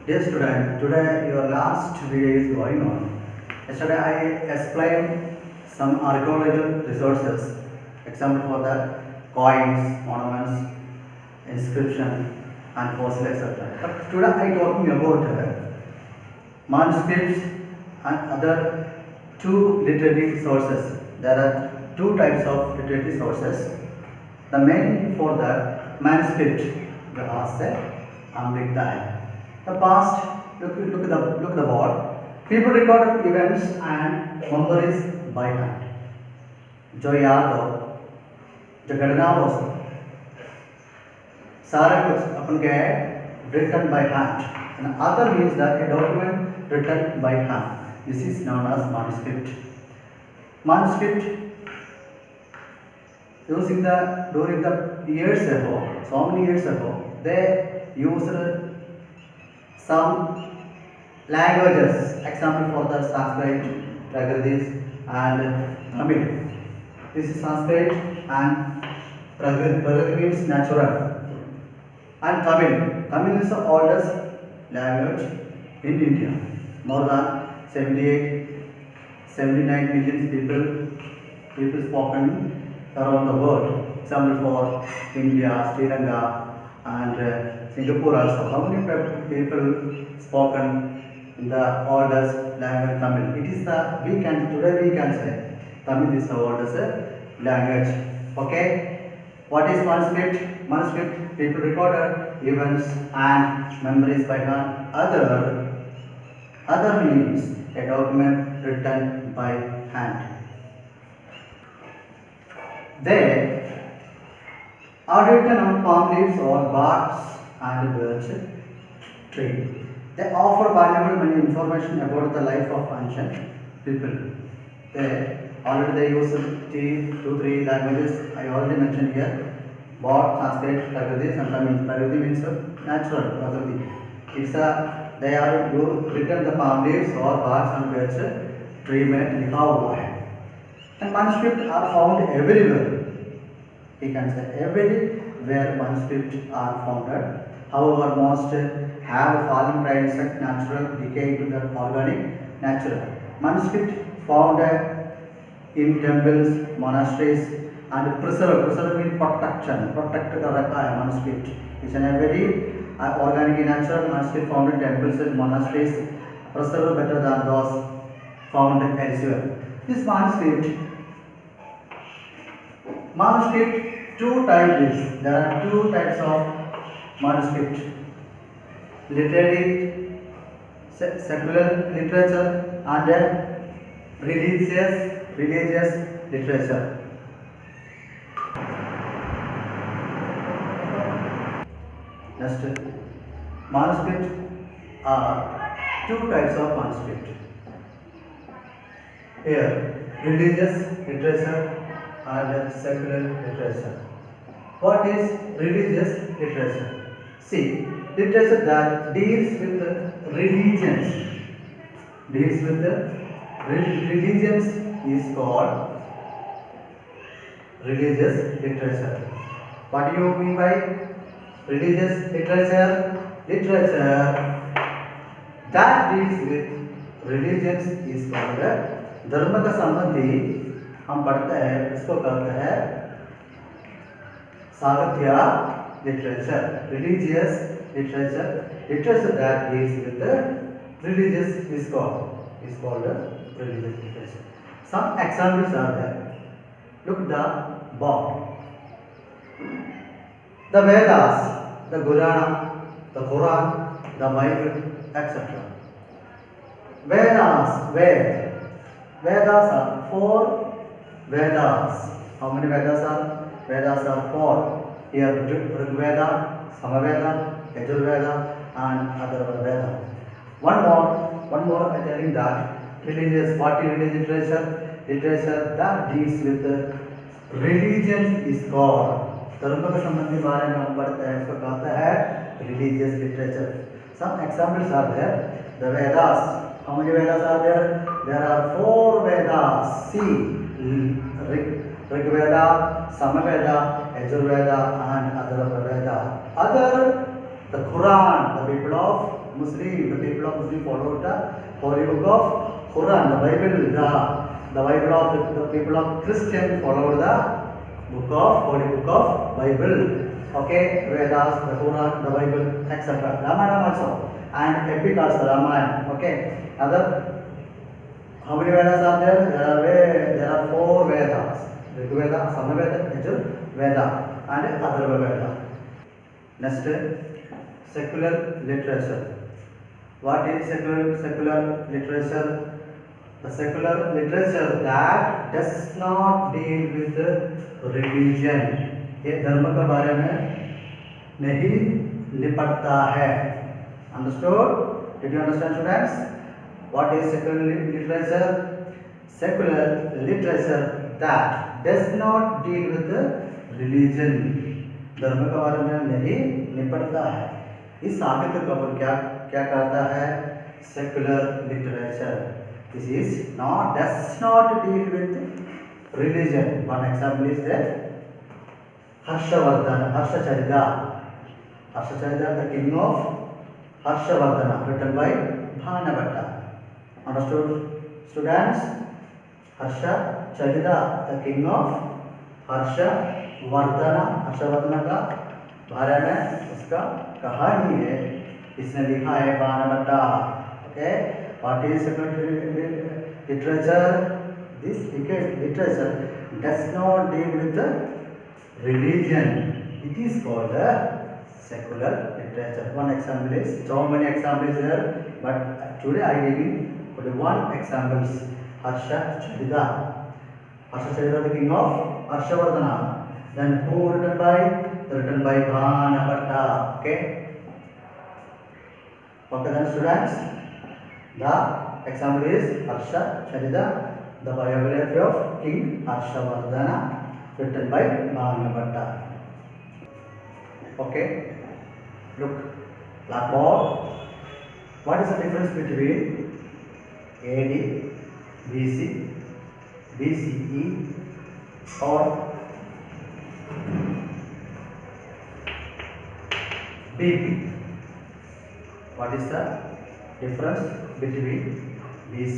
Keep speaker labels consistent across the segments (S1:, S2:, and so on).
S1: Dear student, today your last video is going on. Yesterday I explained some archaeological resources, example for the coins, monuments, inscription and fossil etc. But today I talking about manuscripts and other two literary sources. There are two types of literary sources. The main for the manuscript, the Ase Amrita. The past, look at the board. People recorded events and memories by hand. जो याद हो, जो घटना हो, सारा कुछ अपन क्या है written by hand. And other means that a document written by hand. This is known as manuscript. Manuscript using during the years ago, so many years ago, they used some languages, example for the Sanskrit, Prakritis and Tamil. This is Sanskrit and Prakrit means natural. And Tamil. Tamil is the oldest language in India. More than 79 million people spoken around the world. Example for India, Sri Lanka and Singapore also. How many people spoken in the oldest language Tamil? It is today we can say Tamil is the oldest language. Okay. What is manuscript? Manuscript, people recorded events and memories by hand. Other means a document written by hand. They are written on palm leaves or barks and birch tree. They offer valuable many information about the life of ancient people. They use two, three languages I already mentioned here. Both Sanskrit, Prakritis and Tamil. Prakriti means natural Prakriti. They are written the palm leaves or barks and birch tree में लिखा हुआ है. And manuscripts are found everywhere. We can say everywhere manuscripts are found. However, most have fallen by insect natural decay to the organic natural. Manuscripts found in temples, monasteries and preserved. Preserved means protection. Protected का रखा है manuscript. It's a very organic natural manuscript found in temples and monasteries. Preserved better than those found elsewhere. This manuscript two types. There are two types of manuscript: literary, secular literature, and religious literature. Next, manuscript are two types of manuscript. Here, religious literature and secular literature. What is religious literature? See, literature that deals with religions. Is called religious literature. What do you mean by religious literature? Literature that deals with religions is called धर्म का संबंधी हम पढ़ते हैं इसको कहते हैं साहित्य literature. Religious literature that deals with the religious is called religious literature. Some examples are there. Look the board. The Vedas, the Quran, the Bible, etc. Vedas are four Vedas. How many Vedas are? Vedas are four. Here Rig Veda, Samaveda, Yajurveda and other Veda. One more I telling that religious, what is religious literature? Literature that deals with religion is called. धर्म के संबंधी बारे में हम पढ़ते हैं इसको कहते हैं religious literature. Some examples are there. The Vedas. How many Vedas are there? There are four Vedas. See, Rig Veda, Samaveda, Yajurveda and other Veda. The Quran, the people of Muslim followed the holy book of Quran, the Bible. The Bible of the people of Christian followed the holy book of Bible. Okay, Vedas, the Quran, the Bible, etc. Ramayana also, and epic also Ramayana. Okay, other. How many Vedas are there? There are 4 Vedas. Rigveda, Samaveda, Yajurveda, and Atharvaveda. Next, secular literature. What is secular literature? The secular literature that does not deal with religion. ये धर्म के बारे में नहीं निपटता है. Understood? Did you understand, students? What is secular literature? Secular literature that does not deal with religion. धर्म के बारे में नहीं निपटता है. इस साहित्य का अपन क्या करता है? Secular literature. This is does not deal with religion. One example is there. Harshavardhana, Harshacharita, the king of Harshavardhana, written by Bhanabhatta. Understood, students? Harshacharita, the king of Harshavardhana का बारे में उसका कहानी है, इसने लिखा है Bhanabhatta. Okay, what is secular literature? This literature does not deal with the religion. It is called a secular literature. One example is, so many examples there, but today I give you only one example. Harshacharita, the king of Harshavardhana. Then who written by? Written by Bhanabhatta. Okay. Okay then, students, the example is Harshacharita, the biography of King Harshavardhana, written by Bhanabhatta. Okay, look, blackboard. What is the difference between AD, BC, BCE, or BP? What is the difference between BC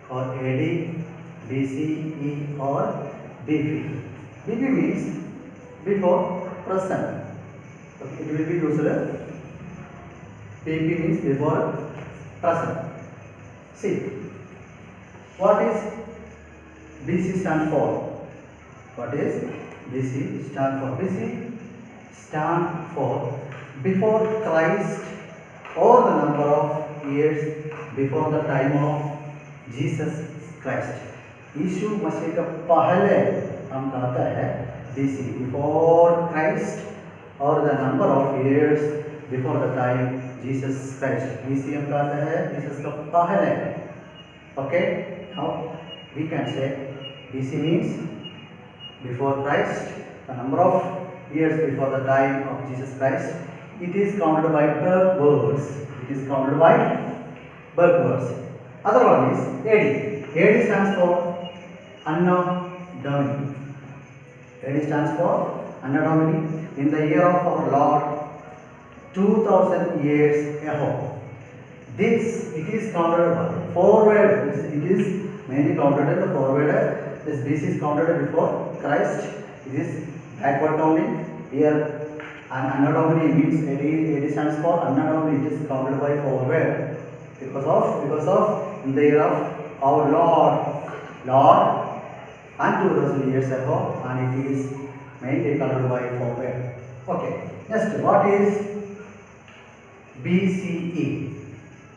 S1: or AD, BCE, or BP? BP means before present. Okay, it will be used. BP means before present. See, what is BC stand for? What is BC stand for? BC stand for before Christ, or the number of years before the time of Jesus Christ. यीशु मसीह का पहले हम कहते हैं BC, before Christ, or the number of years before the time Jesus Christ. BC हम कहते हैं Jesus का पहले. Okay, now we can say BC means before Christ, the number of years before the time of Jesus Christ. It is counted by birth words. It is counted by birth words. Other one is AD. AD stands for Anno Domini. AD stands for Anno Domini. In the year of our Lord, 2000 years ago. This, it is counted by forward. It is mainly counted as the forward. This BC is counted before Christ. It is backward counting. Here Anno Domini means AD stands for Anno Domini. It is counted by forward because of in the year of our Lord and 2000 years ago, and it is mainly counted by forward. Okay. Next, what is BCE?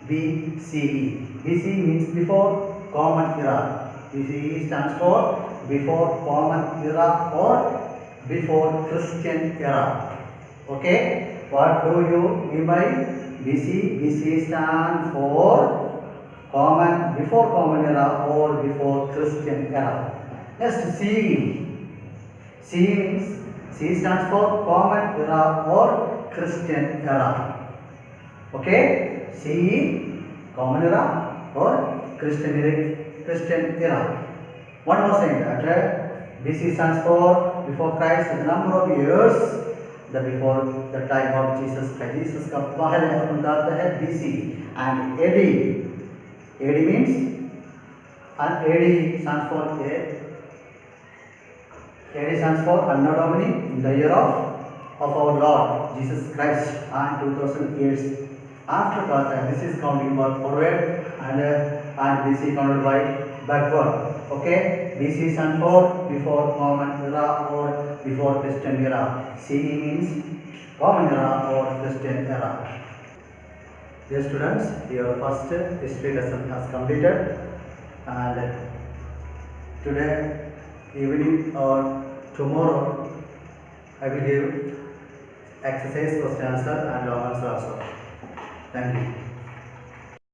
S1: BCE. BCE means before Common Era. BCE stands for before Common Era or before Christian Era. Okay, what do you mean by BC? BC stands for before Common Era or before Christian Era. Next, CE. CE means C stands for Common Era or Christian Era. Okay, CE, Common Era or Christian Era. One more thing, BC stands for before Christ, the number of years the before the time of Jesus Christ. Jesus का पहले उनका आता है BC and AD. AD means and AD stands for AD stands for Anno Domini, in the year of our Lord Jesus Christ, and 2000 years after that. This is counting by forward and this is counted by backward. Okay, BC stands for before Roman era or before Christian era. CE means Roman era or Christian era. Dear students, your first history lesson has completed, and today evening or tomorrow I will give exercise, question answer and answer also. Thank you.